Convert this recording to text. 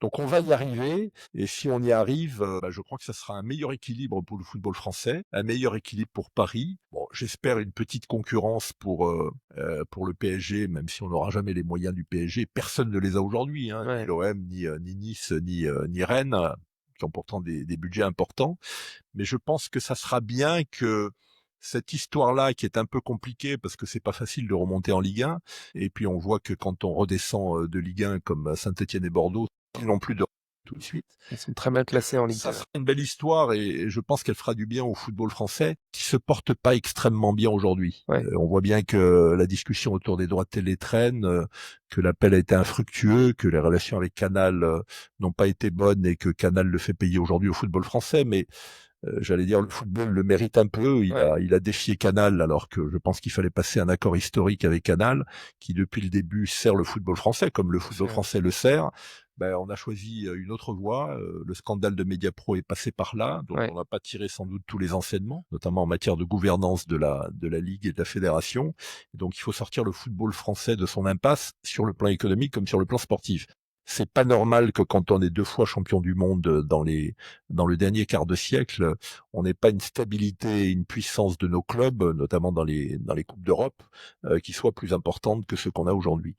Donc on va y arriver et si on y arrive, je crois que ça sera un meilleur équilibre pour le football français, un meilleur équilibre pour Paris. Bon, j'espère une petite concurrence pour le PSG, même si on n'aura jamais les moyens du PSG. Personne ne les a aujourd'hui, hein, ni Ouais, l'OM, ni Nice, ni Rennes, qui ont pourtant des budgets importants. Mais je pense que ça sera bien que cette histoire-là, qui est un peu compliquée parce que c'est pas facile de remonter en Ligue 1, et puis on voit que quand on redescend de Ligue 1 comme Saint-Étienne et Bordeaux, ils n'ont plus de tout de suite. ils sont très mal classés en Ligue Ça 2, ouais. sera une belle histoire et je pense qu'elle fera du bien au football français qui se porte pas extrêmement bien aujourd'hui. Ouais, On voit bien que la discussion autour des droits de télé traîne, que l'appel a été infructueux, que les relations avec Canal n'ont pas été bonnes et que Canal le fait payer aujourd'hui au football français. Mais j'allais dire, le football le mérite un peu. ouais, Il a défié Canal alors que je pense qu'il fallait passer un accord historique avec Canal, qui depuis le début sert le football français comme le c'est football vrai. français le sert. On a choisi une autre voie. Le scandale de Mediapro est passé par là, dont Ouais. on n'a pas tiré sans doute tous les enseignements, notamment en matière de gouvernance de la Ligue et de la Fédération. Et donc il faut sortir le football français de son impasse sur le plan économique comme sur le plan sportif. C'est pas normal que quand on est 2 fois champion du monde dans le dernier quart de siècle, on n'ait pas une stabilité et une puissance de nos clubs, notamment dans les coupes d'Europe, qui soit plus importante que ce qu'on a aujourd'hui.